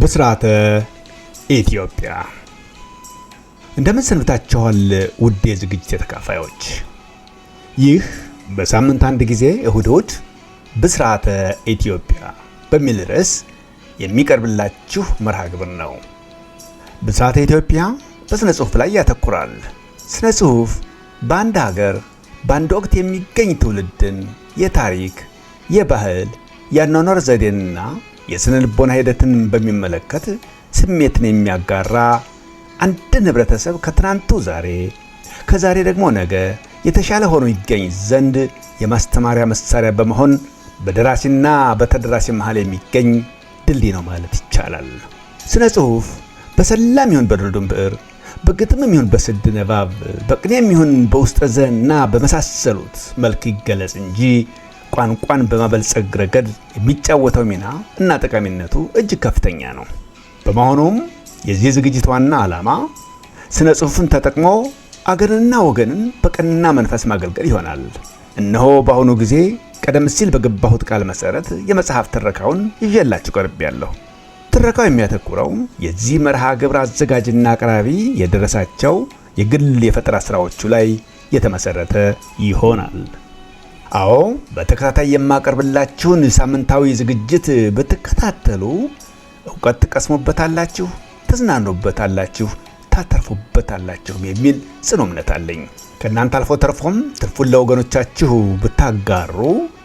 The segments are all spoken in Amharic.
ብስራተ ኢትዮጵያ እንደምን ሰንብታችኋል ውድ የዝግጅት ተካፋዮች። ይህ በሳምንት አንድ ጊዜ እሁድ ብስራተ ኢትዮጵያ በሚል ርዕስ የሚቀርብላችሁ መርሃ ግብር ነው። ብስራተ ኢትዮጵያ በስነ ጽሑፍ ላይ ያተኩራል። ስነ ጽሑፍ በአንድ ሀገር በአንድ ወቅት የሚገኝ ትውልድን የታሪክ፣ የባህል፣ የአኗኗር ዘዴንና የስነ ልቦና ሂደትን በሚመለከት ስሜትን የሚያጋራ አንድን ህብረተሰብ ከትናንቱ ዛሬ ከዛሬ ደግሞ ነገ የተሻለ ሆኖ ይገኝ ዘንድ የማስተማሪያ መሳሪያ በመሆን በደራሲና በተደራሲ መሃል የሚገኝ ድልድይ ነው ማለት ይቻላል። ስነ ጽሑፍ በሰላም ይሁን በድርዱም ብዕር፣ በግጥምም ይሁን በስድ ንባብ፣ በቅኔም ይሁን በውስጠ ዘና በመሳሰሉት መልክ ይገለጽ እንጂ ቋንቋን በማበልጸግ ረገድ የሚጫወተው ሚና እና ጠቃሚነቱ እጅግ ከፍተኛ ነው። በመሆኑም የዚህ ዝግጅት ዋና ዓላማ ስነ ጽሑፍን ተጠቅሞ አገርንና ወገንን በቀና መንፈስ ማገልገል ይሆናል። እነሆ በአሁኑ ጊዜ ቀደም ሲል በገባሁት ቃል መሰረት የመጽሐፍ ትረካውን ይዤላችሁ ቀርቤያለሁ። ትረካው የሚያተኩረው የዚህ መርሃ ግብር አዘጋጅና አቅራቢ የደረሳቸው የግል የፈጠራ ስራዎቹ ላይ የተመሰረተ ይሆናል። አዎ፣ በተከታታይ የማቀርብላችሁን ሳምንታዊ ዝግጅት ብትከታተሉ ዕውቀት ትቀስሙበታላችሁ፣ ትዝናኑበታላችሁ፣ ታተርፉበታላችሁ የሚል ጽኑ እምነት አለኝ። ከእናንተ አልፎ ተርፎም ትርፉን ለወገኖቻችሁ ብታጋሩ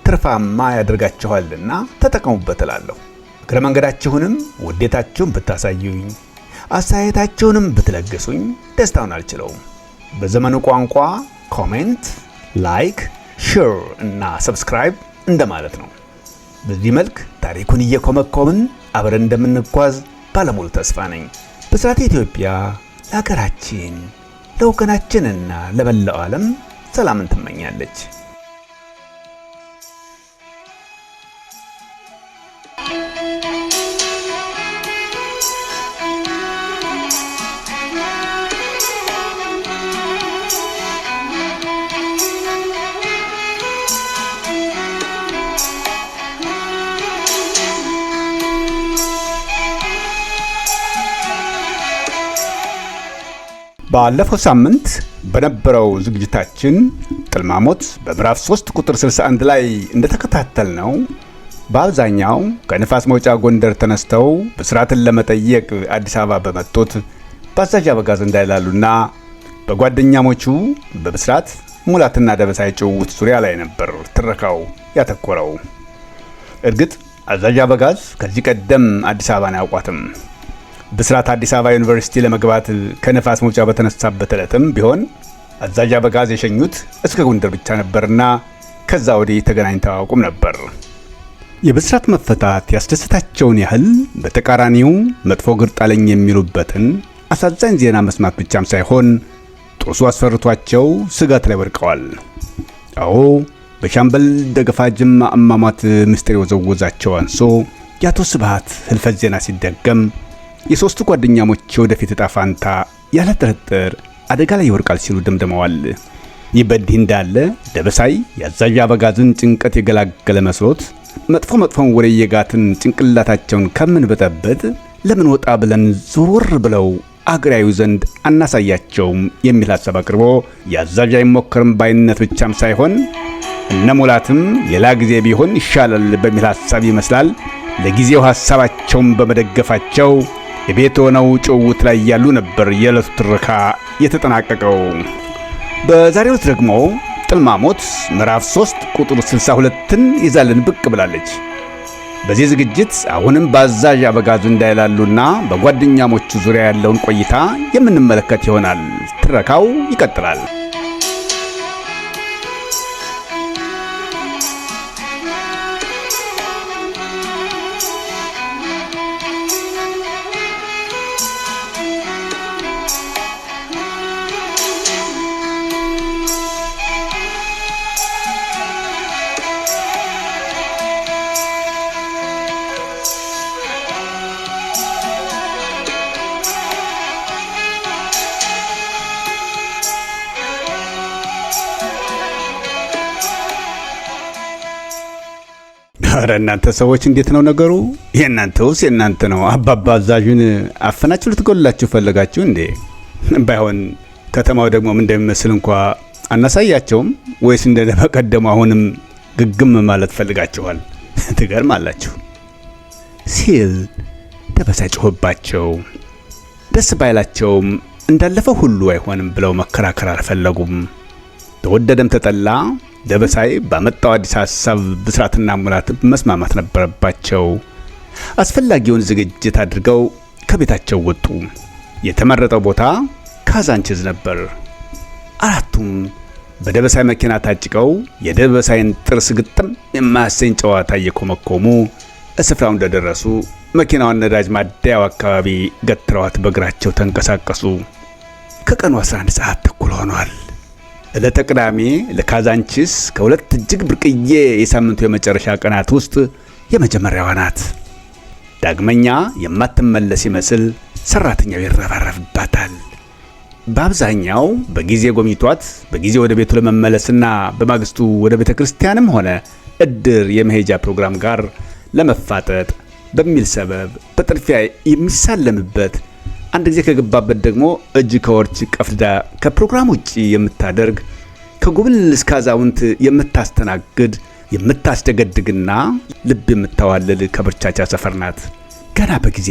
ትርፋማ ያደርጋችኋልና ተጠቀሙበት እላለሁ። እግረ መንገዳችሁንም ውዴታችሁን ብታሳዩኝ፣ አስተያየታችሁንም ብትለግሱኝ ደስታውን አልችለውም። በዘመኑ ቋንቋ ኮሜንት፣ ላይክ፣ ሼር እና ሰብስክራይብ እንደማለት ነው። በዚህ መልክ ታሪኩን እየኮመኮምን አብረን እንደምንጓዝ ባለሙሉ ተስፋ ነኝ። ብስራተ ኢትዮጵያ ለሀገራችን ለወገናችንና ለመላው ዓለም ሰላምን ትመኛለች። ባለፈው ሳምንት በነበረው ዝግጅታችን ጥልማሞት በምዕራፍ 3 ቁጥር 61 ላይ እንደተከታተልነው በአብዛኛው ከንፋስ መውጫ ጎንደር ተነስተው ብስራትን ለመጠየቅ አዲስ አበባ በመጡት በአዛዥ አበጋዝ እንዳይላሉና በጓደኛሞቹ በብስራት ሙላትና ደበሳይ ጭውውት ዙሪያ ላይ ነበር ትረካው ያተኮረው። እርግጥ አዛዥ አበጋዝ ከዚህ ቀደም አዲስ አበባን አያውቋትም። ብስራት አዲስ አበባ ዩኒቨርሲቲ ለመግባት ከነፋስ መውጫ በተነሳበት ዕለትም ቢሆን አዛዥ አበጋዝ የሸኙት እስከ ጎንደር ብቻ ነበርና ከዛ ወዲህ ተገናኝተው አያውቁም ነበር። የብስራት መፈታት ያስደሰታቸውን ያህል በተቃራኒው መጥፎ ግር ጣለኝ የሚሉበትን አሳዛኝ ዜና መስማት ብቻም ሳይሆን ጦሱ አስፈርቷቸው ስጋት ላይ ወድቀዋል። አዎ፣ በሻምበል ደገፋ ጅማ አሟሟት ምስጢር የወዘወዛቸው አንሶ የአቶ ስብሃት ህልፈት ዜና ሲደገም የሶስቱ ጓደኛሞች ወደፊት ዕጣ ፋንታ ያለ ጥርጥር አደጋ ላይ ይወርቃል ሲሉ ደምድመዋል። ይህ በእንዲህ እንዳለ ደበሳይ የአዛዥ አበጋዝን ጭንቀት የገላገለ መስሎት መጥፎን ወሬ የጋትን ጭንቅላታቸውን ከምንበጠበጥ ለምን ወጣ ብለን ዞር ብለው አገራዊ ዘንድ አናሳያቸውም የሚል ሐሳብ አቅርቦ የአዛዥ አይሞከርም ባይነት ብቻም ሳይሆን እነሙላትም ሌላ ጊዜ ቢሆን ይሻላል በሚል ሐሳብ ይመስላል ለጊዜው ሐሳባቸውን በመደገፋቸው የቤት ሆነው ጭውውት ላይ ያሉ ነበር የዕለቱ ትረካ የተጠናቀቀው። በዛሬው ደግሞ ጥልማሞት ምዕራፍ 3 ቁጥር 62ን ይዛልን ብቅ ብላለች። በዚህ ዝግጅት አሁንም በአዛዥ አበጋዙ እንዳይላሉና በጓደኛሞቹ ዙሪያ ያለውን ቆይታ የምንመለከት ይሆናል። ትረካው ይቀጥላል። ኧረ እናንተ ሰዎች እንዴት ነው ነገሩ? የእናንተውስ የእናንተ ነው። አባባ አዛዡን አፈናችሁ ልትገሉላችሁ ፈለጋችሁ እንዴ? ባይሆን ከተማው ደግሞ ምን እንደሚመስል እንኳ አናሳያቸውም ወይስ እንደበቀደሙ አሁንም ግግም ማለት ፈልጋችኋል? ትገርማላችሁ ሲል ደበሳ ጮህባቸው። ደስ ባይላቸውም እንዳለፈው ሁሉ አይሆንም ብለው መከራከር አልፈለጉም። ተወደደም ተጠላ ደበሳይ ባመጣው አዲስ ሐሳብ ብስራትና ሙላት መስማማት ነበረባቸው። አስፈላጊውን ዝግጅት አድርገው ከቤታቸው ወጡ። የተመረጠው ቦታ ካዛንቺስ ነበር። አራቱም በደበሳይ መኪና ታጭቀው የደበሳይን ጥርስ ግጥም የማያሰኝ ጨዋታ እየኮመኮሙ እስፍራው እንደደረሱ መኪናዋን ነዳጅ ማደያው አካባቢ ገትረዋት በእግራቸው ተንቀሳቀሱ። ከቀኑ 11 ሰዓት ተኩል ሆኗል። ዕለተ ቅዳሜ ለካዛንቺስ ከሁለት እጅግ ብርቅዬ የሳምንቱ የመጨረሻ ቀናት ውስጥ የመጀመሪያዋ ናት። ዳግመኛ የማትመለስ ይመስል ሰራተኛው ይረባረብባታል። በአብዛኛው በጊዜ ጎብኝቷት በጊዜ ወደ ቤቱ ለመመለስና በማግስቱ ወደ ቤተ ክርስቲያንም ሆነ እድር የመሄጃ ፕሮግራም ጋር ለመፋጠጥ በሚል ሰበብ በጥድፊያ የሚሳለምበት፣ አንድ ጊዜ ከገባበት ደግሞ እጅ ከወርች ቀፍዳ ከፕሮግራም ውጪ የምታደርግ፣ ከጉብል እስከ አዛውንት የምታስተናግድ የምታስደገድግና ልብ የምታዋልል ከብርቻቻ ሰፈር ናት። ገና በጊዜ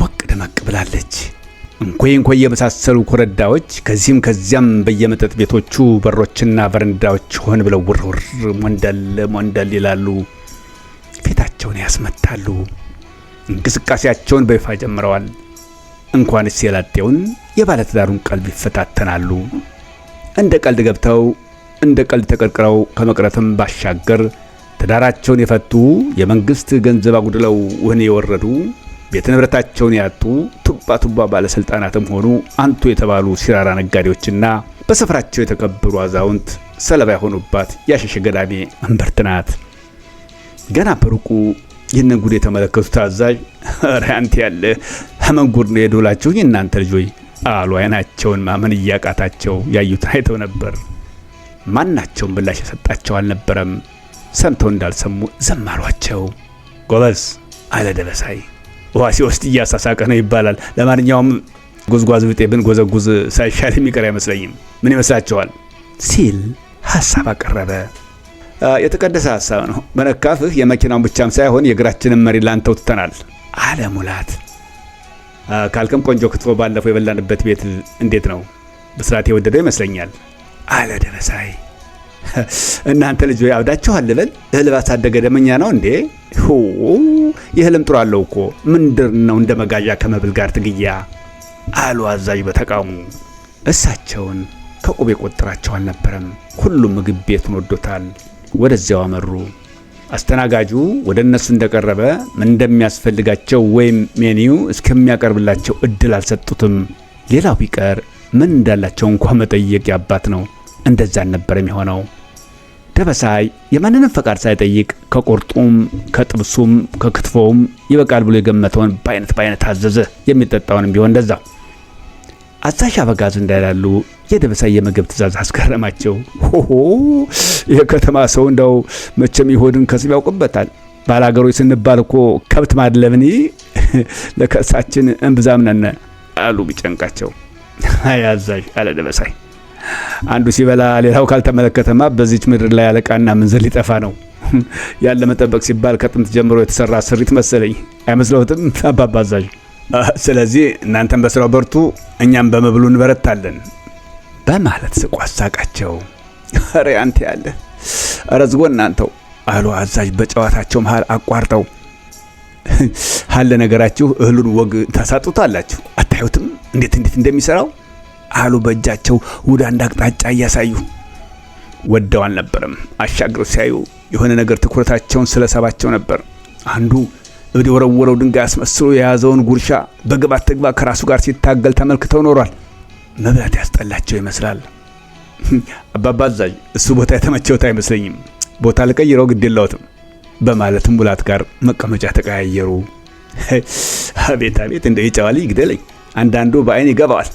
ሞቅ ደመቅ ብላለች። እንኮይ የመሳሰሉ ኮረዳዎች ከዚህም ከዚያም በየመጠጥ ቤቶቹ በሮችና በረንዳዎች ሆን ብለው ውርውር ሞንደል ይላሉ። ፊታቸውን ያስመታሉ። እንቅስቃሴያቸውን በይፋ ጀምረዋል። እንኳንስ የላጤውን የባለትዳሩን ቀልብ ይፈታተናሉ። እንደ ቀልድ ገብተው እንደ ቀልድ ተቀርቅረው ከመቅረትም ባሻገር ትዳራቸውን የፈቱ፣ የመንግስት ገንዘብ አጉድለው ወህኒ የወረዱ፣ ቤት ንብረታቸውን ያጡ ቱባ ባለስልጣናትም ሆኑ አንቱ የተባሉ ሲራራ ነጋዴዎችና በስፍራቸው የተከበሩ አዛውንት ሰለባ የሆኑባት ያሸሸ ገዳሜ መንበርት ናት። ገና በሩቁ ይህንን ጉድ የተመለከቱት አዛዥ ኧረ አንተ ያለ መንጉድ ነው የዶላችሁ እናንተ ልጆች አሉ። አይናቸውን ማመን እያቃታቸው ያዩትን አይተው ነበር። ማናቸውም ብላሽ የሰጣቸው አልነበረም። ሰምተው እንዳልሰሙ ዝም አሏቸው። ጎበዝ አለ ደበሳይ። ውሃ ሲወስድ እያሳሳቀ ነው ይባላል። ለማንኛውም ጉዝጓዝ ብጤ ብንጎዘጉዝ ሳይሻል የሚቀር አይመስለኝም። ምን ይመስላችኋል? ሲል ሐሳብ አቀረበ። የተቀደሰ ሐሳብ ነው። በነካፍህ የመኪናውን ብቻም ሳይሆን የእግራችንን መሪ ላንተው ትተናል አለ ሙላት። ካልከም ቆንጆ ክትፎ ባለፈው የበላንበት ቤት እንዴት ነው? በስርዓት የወደደው ይመስለኛል አለ ደበሳይ። እናንተ ልጆች አብዳችኋል ልበል? እህል ባሳደገ ደመኛ ነው እንዴ? የእህልም ጥሩ አለው እኮ ምንድር ነው እንደ መጋዣ ከመብል ጋር ትግያ አሉ አዛዥ በተቃውሞ። እሳቸውን ከቁብ የቆጠራቸው አልነበረም። ሁሉም ምግብ ቤቱን ወዶታል። ወደዚያው አመሩ። አስተናጋጁ ወደ እነሱ እንደቀረበ ምን እንደሚያስፈልጋቸው ወይም ሜኒው እስከሚያቀርብላቸው እድል አልሰጡትም። ሌላው ቢቀር ምን እንዳላቸው እንኳን መጠየቅ ያባት ነው። እንደዛ አልነበረም የሆነው። ደበሳይ የማንንም ፈቃድ ሳይጠይቅ ከቁርጡም ከጥብሱም ከክትፎውም ይበቃል ብሎ የገመተውን በአይነት አዘዘ። የሚጠጣውንም ቢሆን እንደዛ። አዛዥ አበጋዝ እንዳይላሉ የደበሳይ የምግብ ትእዛዝ አስገረማቸው። የከተማ ሰው እንደው መቼም ይሆድን ከስብ ያውቅበታል። ባላገሮች ስንባል እኮ ከብት ማድለብኒ ለከሳችን እንብዛም ነን አሉ ቢጨንቃቸው። አይ አዛዥ አለ ደበሳይ፣ አንዱ ሲበላ ሌላው ካልተመለከተማ በዚች ምድር ላይ አለቃና ምንዝር ሊጠፋ ነው። ያለ መጠበቅ ሲባል ከጥንት ጀምሮ የተሰራ ስሪት መሰለኝ። አይመስለውትም አባባ አዛዥ? ስለዚህ እናንተም በስራው በርቱ፣ እኛም በመብሉ እንበረታለን በማለት ስቆ አሳቃቸው። ኧረ አንተ ያለ አረዝጎ እናንተው አሉ አዛዥ በጨዋታቸው መሃል አቋርጠው። ሀለ ነገራችሁ እህሉን ወግ ታሳጡታላችሁ። አታዩትም እንዴት እንደሚሰራው አሉ በእጃቸው ወደ አንድ አቅጣጫ እያሳዩ። ወደው አልነበረም። አሻግረው ሲያዩ የሆነ ነገር ትኩረታቸውን ስለሰባቸው ነበር። አንዱ እብድ የወረወረው ድንጋይ አስመስሎ የያዘውን ጉርሻ በግባት ተግባ ከራሱ ጋር ሲታገል ተመልክተው ኖሯል። መብላት ያስጠላቸው ይመስላል። አባባ አዛዥ እሱ ቦታ የተመቸውት አይመስለኝም፣ ቦታ ልቀይረው ግድ የለውትም በማለትም ሙላት ጋር መቀመጫ ተቀያየሩ። አቤት እንደ ይጫዋል ይግደለኝ። አንዳንዱ በአይን ይገባዋል፣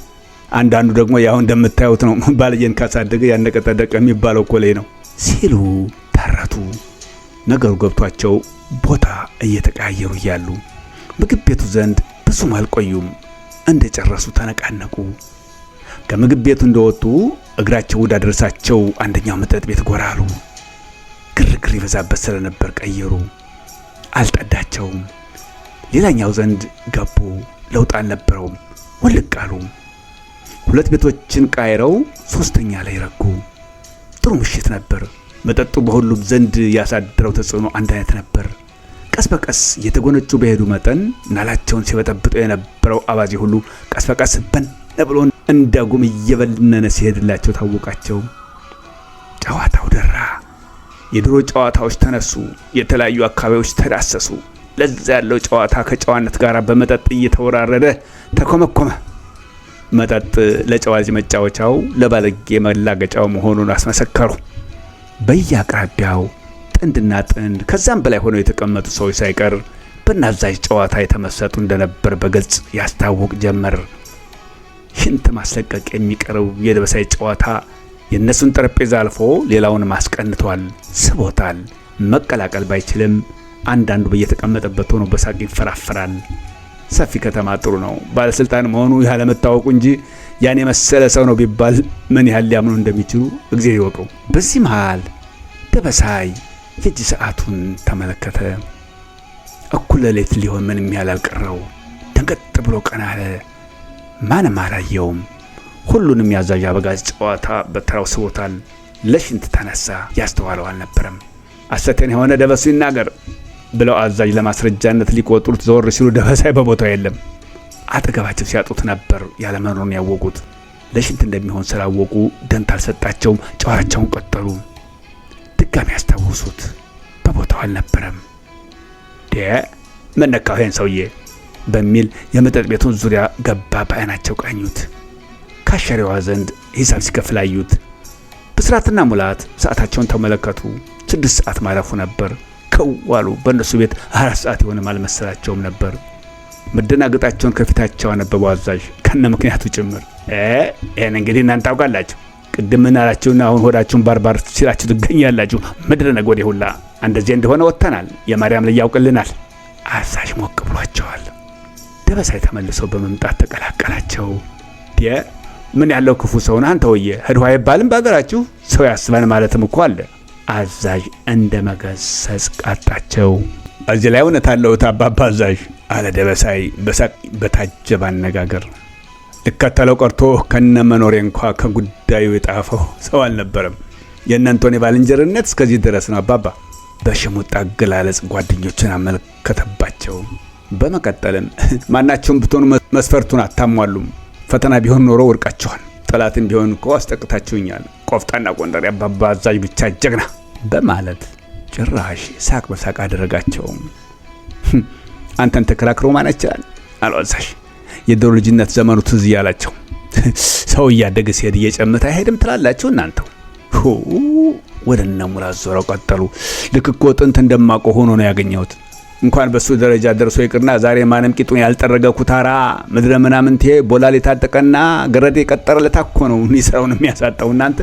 አንዳንዱ ደግሞ ያው እንደምታዩት ነው። ባልየን ካሳደገ ያነቀጠደቀ የሚባለው እኮ ላይ ነው ሲሉ ተረቱ። ነገሩ ገብቷቸው ቦታ እየተቀያየሩ እያሉ ምግብ ቤቱ ዘንድ ብዙም አልቆዩም። እንደጨረሱ ተነቃነቁ። ከምግብ ቤቱ እንደወጡ እግራቸው ወዳደረሳቸው አንደኛው መጠጥ ቤት ጎራ አሉ። ግርግር ይበዛበት ስለነበር ቀየሩ። አልጠዳቸውም። ሌላኛው ዘንድ ገቡ። ለውጥ አልነበረውም። ውልቅ አሉ። ሁለት ቤቶችን ቃይረው ሶስተኛ ላይ ረጉ። ጥሩ ምሽት ነበር። መጠጡ በሁሉም ዘንድ ያሳደረው ተጽዕኖ አንድ አይነት ነበር። ቀስ በቀስ የተጎነጩ በሄዱ መጠን ናላቸውን ሲበጠብጠው የነበረው አባዜ ሁሉ ቀስ በቀስ በን ብሎ እንደ ጉም እየበነነ ሲሄድላቸው ታወቃቸው። ጨዋታው ደራ። የድሮ ጨዋታዎች ተነሱ። የተለያዩ አካባቢዎች ተዳሰሱ። ለዛ ያለው ጨዋታ ከጨዋነት ጋር በመጠጥ እየተወራረደ ተኮመኮመ። መጠጥ ለጨዋጅ መጫወቻው፣ ለባለጌ መላገጫው መሆኑን አስመሰከሩ። በየአቅራቢያው ጥንድና ጥንድ ከዛም በላይ ሆነው የተቀመጡ ሰዎች ሳይቀር በናዛዥ ጨዋታ የተመሰጡ እንደነበር በግልጽ ያስታውቅ ጀመር። ሽንት ማስለቀቅ የሚቀረው የደበሳይ ጨዋታ የእነሱን ጠረጴዛ አልፎ ሌላውን ማስቀንቷል፣ ስቦታል። መቀላቀል ባይችልም አንዳንዱ በየተቀመጠበት ሆኖ በሳቅ ይፈራፈራል። ሰፊ ከተማ ጥሩ ነው፣ ባለስልጣን መሆኑ ያለመታወቁ እንጂ ያን የመሰለ ሰው ነው ቢባል ምን ያህል ሊያምኑ እንደሚችሉ እግዚአብሔር ይወቀው። በዚህ መሃል ደበሳይ የእጅ ሰዓቱን ተመለከተ። እኩለ ሌሊት ሊሆን ምንም ያህል አልቀረው። ደንገጥ ብሎ ቀና አለ። ማንም አላየውም። ሁሉንም ያዛዥ አበጋዝ ጨዋታ በተራው ስቦታል። ለሽንት ተነሳ። ያስተዋለው አልነበረም። አሰተን የሆነ ደበሱ ይናገር ብለው አዛዥ ለማስረጃነት ሊቆጥሩት ዘወር ሲሉ ደበሳይ በቦታው የለም። አጠገባቸው ሲያጡት ነበር ያለመኖሩን ያወቁት። ለሽንት እንደሚሆን ስላወቁ ደንታ አልሰጣቸውም። ጨዋታቸውን ቀጠሉ። ድጋሚ ያስታውሱት፣ በቦታው አልነበረም። ምን ነካው ይሄን ሰውዬ በሚል የመጠጥ ቤቱን ዙሪያ ገባ። በአይናቸው ቃኙት። ካሸሪዋ ዘንድ ሂሳብ ሲከፍል አዩት። ብስራትና ሙላት ሰዓታቸውን ተመለከቱ። 6 ሰዓት ማለፉ ነበር። ከዋሉ በእነሱ ቤት 4 ሰዓት የሆነም አልመሰላቸውም ነበር። መደናገጣቸውን ከፊታቸው አነበበው አዛዥ ከነ ምክንያቱ ጭምር። ይሄን እንግዲህ እናንተ ታውቃላችሁ። ቅድም ምን አላችሁና አሁን ሆዳችሁን ባርባር ሲላችሁ ትገኛላችሁ። ምድረ ነጎዴ ሁላ እንደዚህ እንደሆነ ወጥተናል። የማርያም ላይ ያውቅልናል። አዛዥ ሞቅ ብሏቸዋል። ደበሳይ ተመልሰው በመምጣት ተቀላቀላቸው። ምን ያለው ክፉ ሰው ነህ አንተ ወየ ህድዋ አይባልም በአገራችሁ ሰው ያስበን ማለትም እኮ አለ። አዛዥ እንደ መገሰጽ ቃጣቸው። እዚህ ላይ እውነት አለው አባባ አዛዥ አለ ደበሳይ በሳቅ በታጀበ አነጋገር። ልከተለው ቀርቶ ከነ መኖሬ እንኳ ከጉዳዩ የጣፈው ሰው አልነበረም። የእናንተን ባልንጀርነት እስከዚህ ድረስ ነው አባባ። በሽሙጥ አገላለጽ ጓደኞችን አመለከተባቸው። በመቀጠልም ማናቸውም ብትሆኑ መስፈርቱን አታሟሉም። ፈተና ቢሆን ኖሮ ወርቃችኋል። ጠላትን ቢሆን እኮ አስጠቅታችሁኛል። ቆፍጣና ጎንደር አባባ አዛዥ ብቻ ጀግና በማለት ጭራሽ ሳቅ በሳቅ አደረጋቸው። አንተን ተከራክሮ ማን ይችላል አሉ አዛዥ። የድሮ ልጅነት ዘመኑ ትዝ ያላቸው። ሰው እያደገ ሲሄድ እየጨመተ አይሄድም ትላላችሁ እናንተው። ወደነ ሙላት ዞረው ቀጠሉ። ልክ እኮ ጥንት እንደማቆ ሆኖ ነው ያገኘሁት። እንኳን በሱ ደረጃ ደርሶ ይቅርና ዛሬ ማንም ቂጡን ያልጠረገ ኩታራ ምድረ ምናምንቴ ቦላል የታጠቀና ገረዴ የቀጠረለት እኮ ነው የሚሰራውን የሚያሳጣው። እናንተ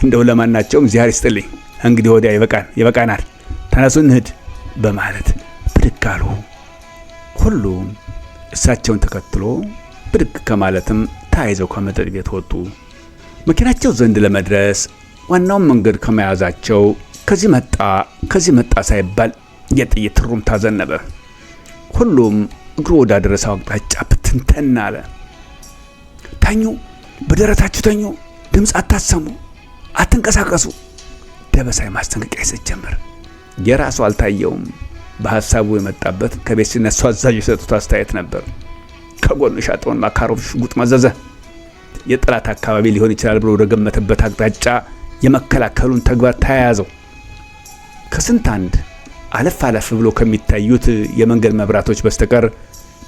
እንደው ለማናቸውም ዚያር ይስጥልኝ። እንግዲህ ወዲያ ይበቃናል፣ ተነሱ እንሂድ በማለት ብድግ አሉ። ሁሉም እሳቸውን ተከትሎ ብድግ ከማለትም ተያይዘው ከመጠጥ ቤት ወጡ። መኪናቸው ዘንድ ለመድረስ ዋናውን መንገድ ከመያዛቸው ከዚህ መጣ ሳይባል የጥይት ሩምታ ዘነበ። ሁሉም እግሩ ወዳደረሰው አቅጣጫ ብትንተን አለ። ተኙ፣ በደረታችሁ ተኙ፣ ድምፅ አታሰሙ፣ አትንቀሳቀሱ ደበሳይ ማስጠንቀቂያ ይሰጥ ጀመር። የራሱ አልታየውም። በሐሳቡ የመጣበት ከቤት ሲነሱ አዛዥ የሰጡት አስተያየት ነበር። ከጎኑ ሻጠውን ማካሮቭ ሽጉጥ መዘዘ። የጠላት አካባቢ ሊሆን ይችላል ብሎ ወደ ገመተበት አቅጣጫ የመከላከሉን ተግባር ተያያዘው። ከስንት አንድ አለፍ ብሎ ከሚታዩት የመንገድ መብራቶች በስተቀር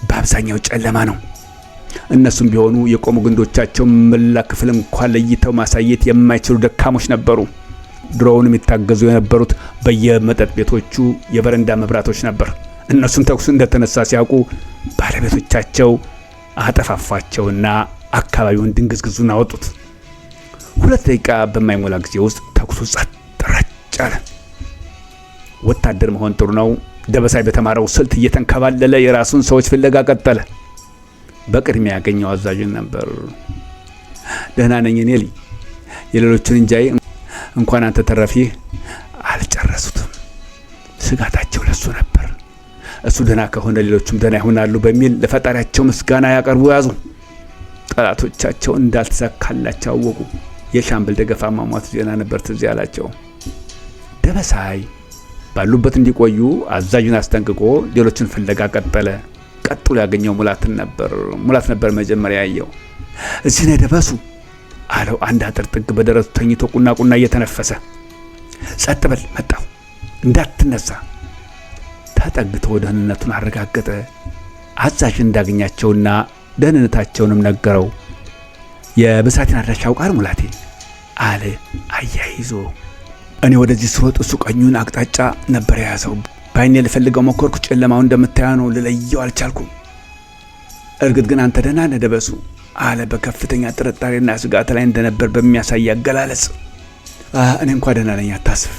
በአብዛኛው ጨለማ ነው። እነሱም ቢሆኑ የቆሙ ግንዶቻቸው መላ ክፍል እንኳን ለይተው ማሳየት የማይችሉ ደካሞች ነበሩ። ድሮውንም ይታገዙ የነበሩት በየመጠጥ ቤቶቹ የበረንዳ መብራቶች ነበር። እነሱም ተኩስ እንደተነሳ ሲያውቁ ባለቤቶቻቸው አጠፋፋቸውና አካባቢውን ድንግዝግዙን አወጡት። 2 ደቂቃ በማይሞላ ጊዜ ውስጥ ተኩሱ ጸጥ ረጭ አለ። ወታደር መሆን ጥሩ ነው። ደበሳይ በተማረው ስልት እየተንከባለለ የራሱን ሰዎች ፍለጋ ቀጠለ። በቅድሚያ ያገኘው አዛዥን ነበር። ደህና ነኝ እኔ ልጅ፣ የሌሎችን እንጃይ እንኳን አንተ ተረፊህ አልጨረሱትም። ስጋታቸው ለሱ ነበር። እሱ ደህና ከሆነ ሌሎችም ደህና ይሆናሉ በሚል ለፈጣሪያቸው ምስጋና ያቀርቡ ያዙ። ጠላቶቻቸው እንዳልተሳካላቸው አወቁ። የሻምበል ደገፋ ማሟት ዜና ነበር ትዝ ያላቸው። ደበሳይ ባሉበት እንዲቆዩ አዛዡን አስጠንቅቆ ሌሎችን ፍለጋ ቀጠለ። ቀጥሎ ያገኘው ሙላት ነበር መጀመሪያ ያየው። እዚህ ነው ደበሱ አለው። አንድ አጥር ጥግ በደረቱ ተኝቶ ቁና እየተነፈሰ። ጸጥ በል መጣሁ እንዳትነሳ። ተጠግቶ ደህንነቱን አረጋገጠ። አዛዥ እንዳገኛቸውና ደህንነታቸውንም ነገረው። የብስራቴን አድራሻ አውቃለሁ ሙላቴ አለ አያይዞ። እኔ ወደዚህ ስሮጥ እሱ ቀኙን አቅጣጫ ነበር የያዘው። ባይኔ ልፈልገው ሞከርኩ። ጨለማው እንደምታየው ነው፣ ልለየው አልቻልኩም። እርግጥ ግን አንተ ደህና ነህ ደበሱ አለ በከፍተኛ ጥርጣሬና ስጋት ላይ እንደነበር በሚያሳይ አገላለጽ። እኔ እንኳን ደህና ነኝ አታስብ።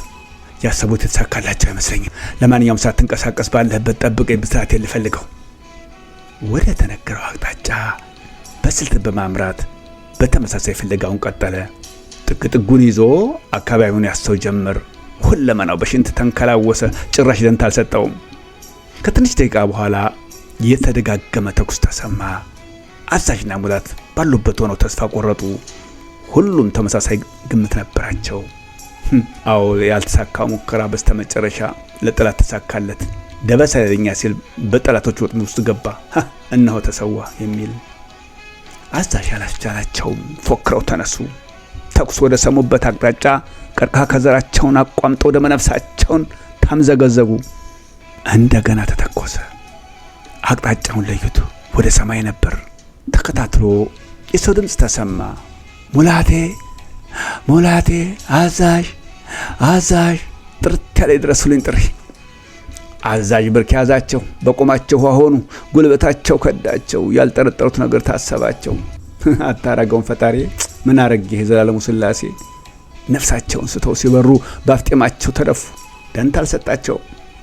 ያሰቡት የተሳካላቸው አይመስለኝም። ለማንኛውም ሳትንቀሳቀስ ባለህበት ጠብቀኝ፣ ብስራቴን ልፈልገው። ወደ ተነገረው አቅጣጫ በስልት በማምራት በተመሳሳይ ፍለጋውን ቀጠለ። ጥጉን ይዞ አካባቢውን ያሰው ጀመር። ሁለመናው በሽንት ተንከላወሰ። ጭራሽ ደንታ አልሰጠውም። ከትንሽ ደቂቃ በኋላ የተደጋገመ ተኩስ ተሰማ። አዛዥና ሙላት ባሉበት ሆነው ተስፋ ቆረጡ። ሁሉም ተመሳሳይ ግምት ነበራቸው። አዎ ያልተሳካው ሙከራ በስተመጨረሻ ለጠላት ተሳካለት። ደበሳይ ለኛ ሲል በጠላቶች ወጥመድ ውስጥ ገባ። እነሆ ተሰዋ የሚል አዛዥ አላስቻላቸውም። ፎክረው ተነሱ። ተኩስ ወደ ሰሙበት አቅጣጫ ቀርቃ ከዘራቸውን አቋምጠው ወደ መነፍሳቸውን ታምዘገዘጉ። እንደገና ተተኮሰ። አቅጣጫውን ለዩት። ወደ ሰማይ ነበር። ተከታትሎ የሰው ድምፅ ተሰማ። ሙላቴ አዛዥ ጥርት ያለ ድረሱልኝ ጥሪ። አዛዥ ብርክ ያዛቸው። በቆማቸው ሆኑ። ጉልበታቸው ከዳቸው። ያልጠረጠሩት ነገር ታሰባቸው። አታረገውን ፈጣሪ ምን አረገ የዘላለሙ ስላሴ። ነፍሳቸውን ስተው ሲበሩ ባፍጤማቸው ተደፉ። ደንታ አልሰጣቸው።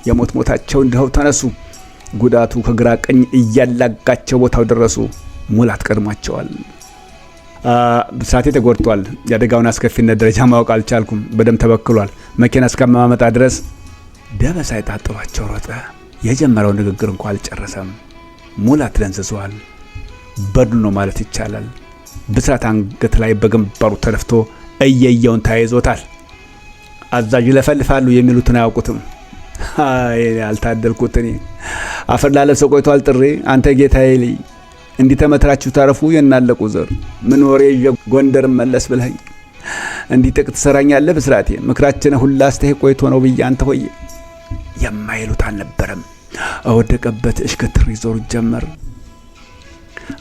የሞታቸው እንደው ተነሱ። ጉዳቱ ከግራ ቀኝ እያላጋቸው ቦታው ደረሱ። ሙላት ቀድሟቸዋል። ብስራቴ ተጎድቷል። የአደጋውን አስከፊነት ደረጃ ማወቅ አልቻልኩም። በደም ተበክሏል። መኪና እስከማመጣ ድረስ ደበሳይ ታጥሯቸው ሮጠ። የጀመረው ንግግር እንኳን አልጨረሰም። ሙላት ደንዝዟል። በድል ነው ማለት ይቻላል። ብስራት አንገት ላይ በግንባሩ ተደፍቶ እየየውን ተያይዞታል። አዛዥ ለፈልፋሉ የሚሉትን አያውቁትም። አልታደልኩት እኔ አፈር ላለብሰው ቆይቷል ጥሪ። አንተ ጌታዬ ልይ እንዲህ ተመትራችሁ ታረፉ የናለቁ ዘር ምን ወሬ ጎንደር መለስ ብለኝ እንዲህ ጥቅ ትሰራኛለህ ብስራቴ። ምክራችን ሁላ አስተህ ቆይቶ ነው ብዬ አንተ ሆይ የማይሉት አልነበረም። ወደቀበት እሽከትር ይዞር ጀመር።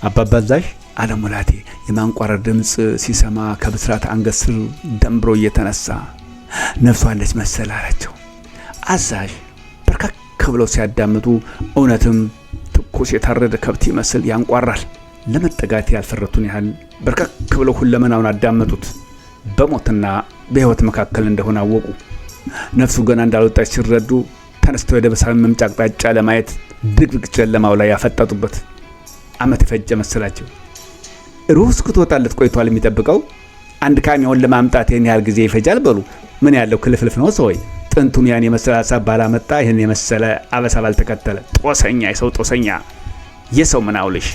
አባባዛሽ አለሙላቴ የማንቋረር ድምጽ ሲሰማ ከብስራት አንገት ስር ደምብሮ እየተነሳ ነፍሷለች መሰል አላቸው። አዛዥ በርከክ ብለው ሲያዳምጡ እውነትም ትኩስ የታረደ ከብት ይመስል ያንቋራል። ለመጠጋት ያልፈረቱን ያህል በርከክ ብለው ሁለመናውን አዳመጡት። በሞትና በሕይወት መካከል እንደሆነ አወቁ። ነፍሱ ገና እንዳልወጣች ሲረዱ ተነስተው የደበሳዊ መምጫ አቅጣጫ ለማየት ድቅድቅ ጨለማው ላይ ያፈጠጡበት። አመት የፈጀ መሰላቸው። ሩስ ክትወጣለት ቆይቷል የሚጠብቀው። አንድ ካሚዮን ለማምጣት ይሄን ያህል ጊዜ ይፈጃል በሉ። ምን ያለው ክልፍልፍ ነው ሰውዬ። ጥንቱን ያን የመሰለ ሐሳብ ባላመጣ ይሄን የመሰለ አበሳ ባልተከተለ ጦሰኛ፣ የሰው ጦሰኛ፣ የሰው ምናውልሽ።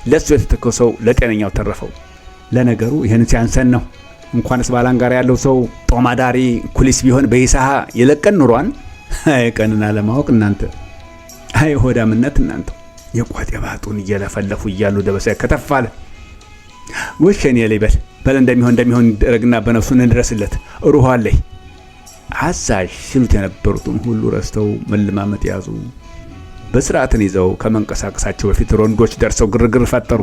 ለሱ የተተከሰው ለጤነኛው ተረፈው። ለነገሩ ይሄን ሲያንሰን ነው። እንኳንስ ባላንጋራ ያለው ሰው ጦማዳሪ ኩሊስ ቢሆን በይሳሃ የለቀን ኑሯን። አይ ቀንና ለማወቅ እናንተ፣ አይ ሆዳምነት እናንተ። የቋጤ ባጡን እየለፈለፉ እያሉ ደበሳይ ከተፋለ። ወሸኔ ለይበል በል እንደሚሆን ደረግና በነፍሱ እንድረስለት ሩሃለይ። አዛዥ ሲሉት የነበሩትን ሁሉ ረስተው መለማመጥ ያዙ። በስርዓትን ይዘው ከመንቀሳቀሳቸው በፊት ሮንዶች ደርሰው ግርግር ፈጠሩ።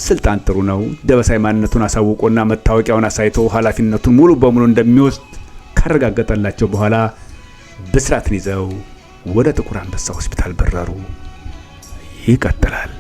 ስልጣን ጥሩ ነው። ደበሳይ ማንነቱን አሳውቆና መታወቂያውን አሳይቶ ኃላፊነቱን ሙሉ በሙሉ እንደሚወስድ ካረጋገጠላቸው በኋላ ብስራትን ይዘው ወደ ጥቁር አንበሳ ሆስፒታል በረሩ። ይቀጥላል።